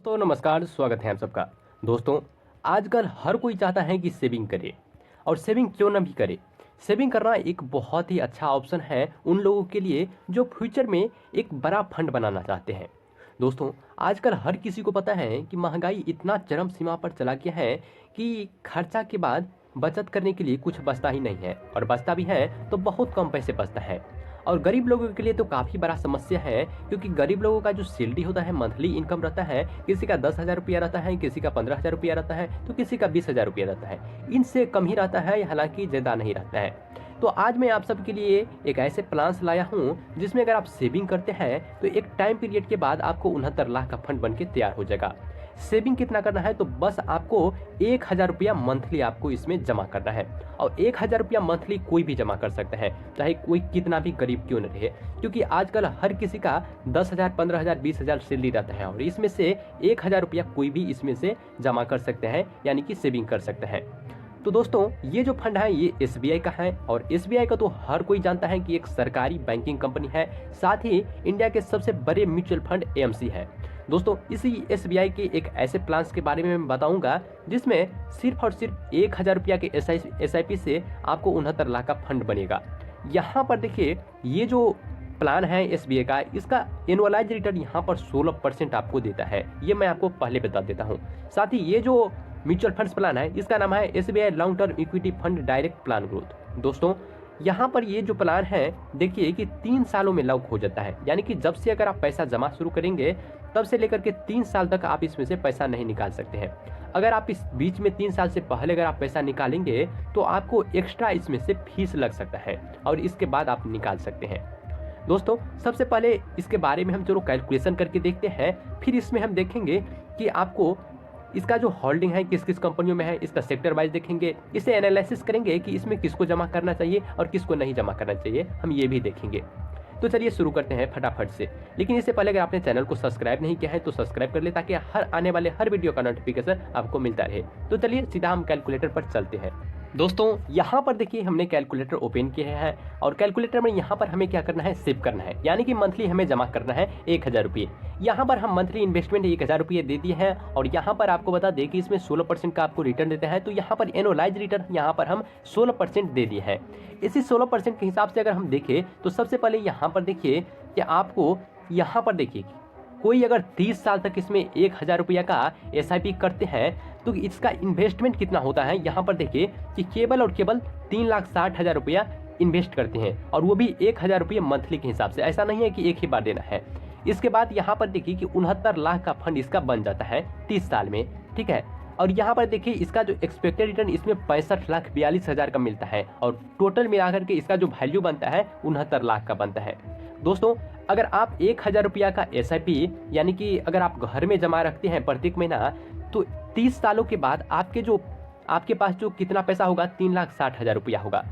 दोस्तों नमस्कार, स्वागत है आप सबका। दोस्तों, आजकल हर कोई चाहता है कि सेविंग करे, और सेविंग क्यों ना भी करे। सेविंग करना एक बहुत ही अच्छा ऑप्शन है उन लोगों के लिए जो फ्यूचर में एक बड़ा फंड बनाना चाहते हैं। दोस्तों, आजकल हर किसी को पता है कि महंगाई इतना चरम सीमा पर चला गया है कि खर्चा के बाद बचत करने के लिए कुछ बचता ही नहीं है, और बचता भी है तो बहुत कम पैसे बचता है। और गरीब लोगों के लिए तो काफ़ी बड़ा समस्या है, क्योंकि गरीब लोगों का जो सैलरी होता है, मंथली इनकम रहता है, किसी का 10,000 रुपया रहता है, किसी का 15,000 रुपया रहता है, तो किसी का 20,000 रुपया रहता है। इनसे कम ही रहता है, हालांकि ज़्यादा नहीं रहता है। तो आज मैं आप सबके लिए एक ऐसे प्लान्स लाया हूँ जिसमें अगर आप सेविंग करते हैं तो एक टाइम पीरियड के बाद आपको 69 लाख का फंड बन के तैयार हो जाएगा। सेविंग कितना करना है, तो बस आपको 1,000 रुपया मंथली आपको इसमें जमा करना है। और 1,000 रुपया मंथली कोई भी जमा कर सकता है, चाहे कोई कितना भी गरीब क्यों न रहे, क्योंकि आजकल हर किसी का 10,000, 15,000, 20,000 सैलरी रहता है, और इसमें से 1,000 रुपया कोई भी इसमें से जमा कर सकते हैं, यानी कि सेविंग कर सकते हैं। तो दोस्तों, ये जो फंड है ये एसबीआई का है, और एसबीआई का तो हर कोई जानता है कि एक सरकारी बैंकिंग कंपनी है, साथ ही इंडिया के सबसे बड़े म्यूचुअल फंड एएमसी है। दोस्तों, इसी एसबीआई के एक ऐसे प्लान्स के बारे में मैं बताऊंगा जिसमें सिर्फ और सिर्फ 1,000 रुपया के एसआईपी से आपको 69 लाख का फंड बनेगा। यहाँ पर देखिए, ये जो प्लान है एसबीआई का, इसका एनुअलाइज रिटर्न यहाँ पर 16% आपको देता है। ये मैं आपको पहले बता देता हूँ। साथ ही ये जो म्यूचुअल फंड्स प्लान है, इसका नाम है SBI long term equity fund direct plan growth. दोस्तों, यहाँ पर ये जो प्लान है, देखिए कि 3 सालों में लॉक हो जाता है, यानी कि जब से अगर आप पैसा जमा शुरू करेंगे तब से लेकर के 3 साल तक आप इसमें से पैसा नहीं निकाल सकते हैं। अगर आप इस बीच में 3 साल से पहले अगर आप पैसा निकालेंगे तो आपको एक्स्ट्रा इसमें से फीस लग सकता है, और इसके बाद आप निकाल सकते हैं। दोस्तों, सबसे पहले इसके बारे में हम चलो कैलकुलेशन करके देखते हैं, फिर इसमें हम देखेंगे कि आपको इसका जो होल्डिंग है किस किस कंपनियों में है, इसका सेक्टर वाइज देखेंगे, इसे एनालिसिस करेंगे कि इसमें किसको जमा करना चाहिए और किसको नहीं जमा करना चाहिए, हम ये भी देखेंगे। तो चलिए शुरू करते हैं फटाफट से। लेकिन इससे पहले अगर आपने चैनल को सब्सक्राइब नहीं किया है तो सब्सक्राइब कर ले, ताकि हर आने वाले हर वीडियो का नोटिफिकेशन आपको मिलता रहे। तो चलिए सीधा हम कैलकुलेटर पर चलते हैं। दोस्तों, यहाँ पर देखिए हमने कैलकुलेटर ओपन किया है, और कैलकुलेटर में यहाँ पर हमें क्या करना है, सेव करना है, यानी कि मंथली हमें जमा करना है 1,000 रुपये। यहाँ पर हम मंथली इन्वेस्टमेंट 1,000 रुपये दे दिए हैं, और यहाँ पर आपको बता दें कि इसमें 16% का आपको रिटर्न देता है। तो यहाँ पर एनुअलाइज रिटर्न यहाँ पर हम 16% दे दिए हैं। इसी 16% के हिसाब से अगर हम देखें तो सबसे पहले यहाँ पर देखिए कि आपको यहाँ पर देखिए कोई अगर 30 साल तक इसमें 1,000 रुपया का एसआईपी करते हैं तो इसका इन्वेस्टमेंट कितना होता है। यहाँ पर देखिए कि केवल और केवल 3,60,000 रुपया इन्वेस्ट करते हैं, और वो भी 1,000 रुपये मंथली के हिसाब से। ऐसा नहीं है कि एक ही बार देना है। इसके बाद यहाँ पर देखिए कि 69 लाख का फंड इसका बन जाता है 30 साल में, ठीक है। और यहाँ पर देखिए इसका जो एक्सपेक्टेड रिटर्न इसमें 65,42,000 का मिलता है, और टोटल मिलाकर के इसका जो वैल्यू बनता है 69 लाख का बनता है। दोस्तों, अगर आप 1,000 रुपया का एसआईपी, यानी कि अगर आप घर में जमा रखते हैं प्रत्येक महीना, तो 30 सालों के बाद आपके पास जो कितना पैसा होगा, 3,60,000 रुपया होगा।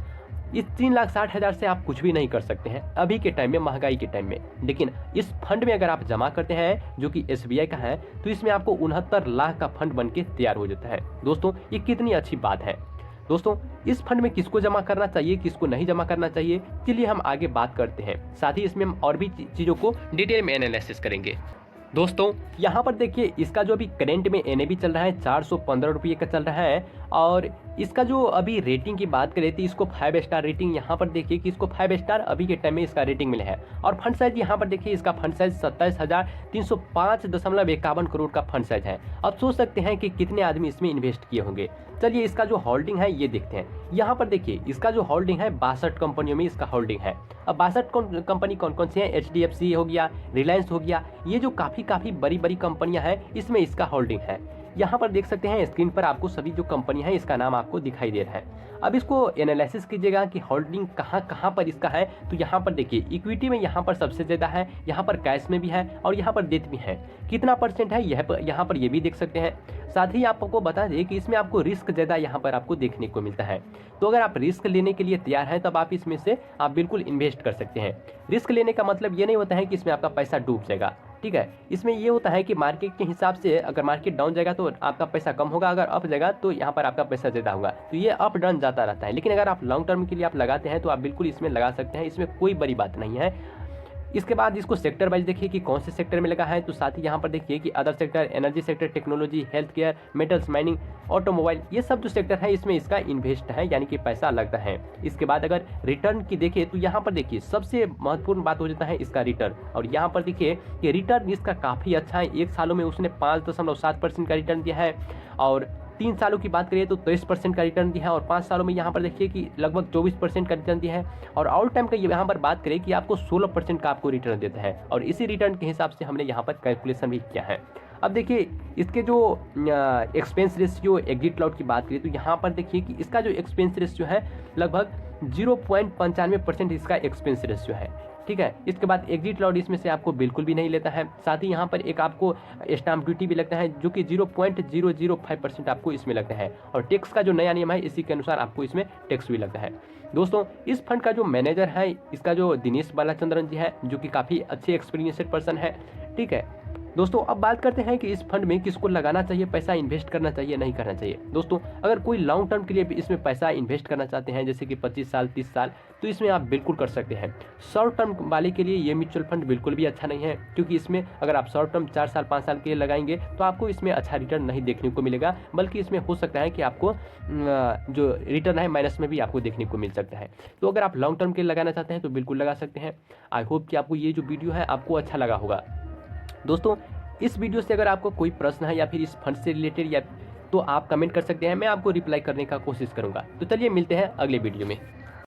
इस 3,60,000 से आप कुछ भी नहीं कर सकते हैं अभी के टाइम में, महंगाई के टाइम में। लेकिन इस फंड में अगर आप जमा करते हैं जो कि एसबीआई का है, तो इसमें आपको 69 लाख का फंड बन के तैयार हो जाता है। दोस्तों, ये कितनी अच्छी बात है। दोस्तों, इस फंड में किसको जमा करना चाहिए, किसको नहीं जमा करना चाहिए, चलिए हम आगे बात करते हैं। साथ ही इसमें हम और भी चीज़ों को डिटेल में एनालिसिस करेंगे। दोस्तों, यहाँ पर देखिए इसका जो अभी करेंट में एनएबी चल रहा है 415 रुपये का चल रहा है, और इसका जो अभी रेटिंग की बात करें तो इसको 5 स्टार रेटिंग, यहाँ पर देखिए कि इसको 5 स्टार अभी के टाइम में इसका रेटिंग मिला है। और फंड साइज यहाँ पर देखिए इसका फंड साइज 27,305.51 करोड़ का फंड साइज है। अब सोच सकते हैं कि कितने आदमी इसमें इन्वेस्ट किए होंगे। चलिए इसका जो होल्डिंग है ये देखते हैं। यहाँ पर देखिए इसका जो होल्डिंग है 62 कंपनियों में इसका होल्डिंग है। अब 62 कंपनी कौन कौन सी है, एचडीएफसी हो गया, रिलायंस हो गया, ये जो काफ़ी बड़ी बड़ी कंपनियां हैं इसमें इसका होल्डिंग है। यहाँ पर देख सकते हैं स्क्रीन पर आपको सभी जो कंपनियां हैं इसका नाम आपको दिखाई दे रहा है। अब इसको एनालिसिस कीजिएगा कि होल्डिंग कहाँ पर इसका है। तो यहाँ पर देखिए इक्विटी में यहाँ पर सबसे ज़्यादा है, यहाँ पर कैश में भी है, और यहाँ पर डेट भी है। कितना परसेंट है यहाँ पर ये भी देख सकते हैं। साथ ही आपको बता दें कि इसमें आपको रिस्क ज़्यादा यहाँ पर आपको देखने को मिलता है। तो अगर आप रिस्क लेने के लिए तैयार हैं तब आप इसमें से आप बिल्कुल इन्वेस्ट कर सकते हैं। रिस्क लेने का मतलब ये नहीं होता है कि इसमें आपका पैसा डूब जाएगा, ठीक है। इसमें ये होता है कि मार्केट के हिसाब से अगर मार्केट डाउन जाएगा तो आपका पैसा कम होगा, अगर अप जाएगा तो यहाँ पर आपका पैसा ज़्यादा होगा। तो ये अप डाउन जाता रहता है। लेकिन अगर आप लॉन्ग टर्म के लिए आप लगाते हैं तो आप बिल्कुल इसमें लगा सकते हैं, इसमें कोई बड़ी बात नहीं है। इसके बाद इसको सेक्टर वाइज देखिए कि कौन से सेक्टर में लगा है, तो साथ ही यहाँ पर देखिए कि other sector, energy sector, technology, health care, metals, mining, automobile, ये सब जो सेक्टर है इसमें इसका इन्वेस्ट है, यानी कि पैसा लगता है। इसके बाद अगर रिटर्न की देखें तो यहाँ पर देखिए सबसे महत्वपूर्ण बात हो जाता है इसका रिटर्न, और यहाँ पर देखिए कि रिटर्न इसका काफ़ी अच्छा है। 1 सालों में उसने 5.7% का रिटर्न दिया है, और 3 सालों की बात करिए तो 23% का रिटर्न दिया है, और 5 सालों में यहाँ पर देखिए कि लगभग 24% का रिटर्न दिया है, और ऑल टाइम का यहाँ पर बात करें कि आपको 16% का आपको रिटर्न देता है, और इसी रिटर्न के हिसाब से हमने यहाँ पर कैलकुलेशन भी किया है। अब देखिए इसके जो एक्सपेंस रेशियो एग्जिट लॉट की बात करें तो यहाँ पर देखिए कि इसका जो एक्सपेंस रेशियो है लगभग 0.95% इसका एक्सपेंस रेशियो है, ठीक है। इसके बाद एग्जिट लॉट इसमें से आपको बिल्कुल भी नहीं लेता है। साथ ही यहाँ पर एक आपको स्टाम्प ड्यूटी भी लगता है जो कि 0.005% आपको इसमें लगता है, और टैक्स का जो नया नियम है इसी के अनुसार आपको इसमें टैक्स भी लगता है। दोस्तों इस फंड का जो मैनेजर है इसका जो दिनेश बालाचंद्रन जी है, जो कि काफ़ी अच्छे एक्सपीरियंस्ड पर्सन है, ठीक है। दोस्तों अब बात करते हैं कि इस फंड में किसको लगाना चाहिए, पैसा इन्वेस्ट करना चाहिए नहीं करना चाहिए। दोस्तों अगर कोई लॉन्ग टर्म के लिए भी इसमें पैसा इन्वेस्ट करना चाहते हैं, जैसे कि 25 साल 30 साल, तो इसमें आप बिल्कुल कर सकते हैं। शॉर्ट टर्म वाले के लिए ये म्यूचुअल फंड बिल्कुल भी अच्छा नहीं है, क्योंकि इसमें अगर आप शॉर्ट टर्म 4 साल 5 साल के लिए लगाएंगे तो आपको इसमें अच्छा रिटर्न नहीं देखने को मिलेगा, बल्कि इसमें हो सकता है कि आपको जो रिटर्न है माइनस में भी आपको देखने को मिल सकता है। तो अगर आप लॉन्ग टर्म के लिए लगाना चाहते हैं तो बिल्कुल लगा सकते हैं। आई होप कि आपको ये जो वीडियो है आपको अच्छा लगा होगा। दोस्तों इस वीडियो से अगर आपको कोई प्रश्न है या फिर इस फंड से रिलेटेड या तो आप कमेंट कर सकते हैं, मैं आपको रिप्लाई करने का कोशिश करूंगा। तो चलिए मिलते हैं अगले वीडियो में।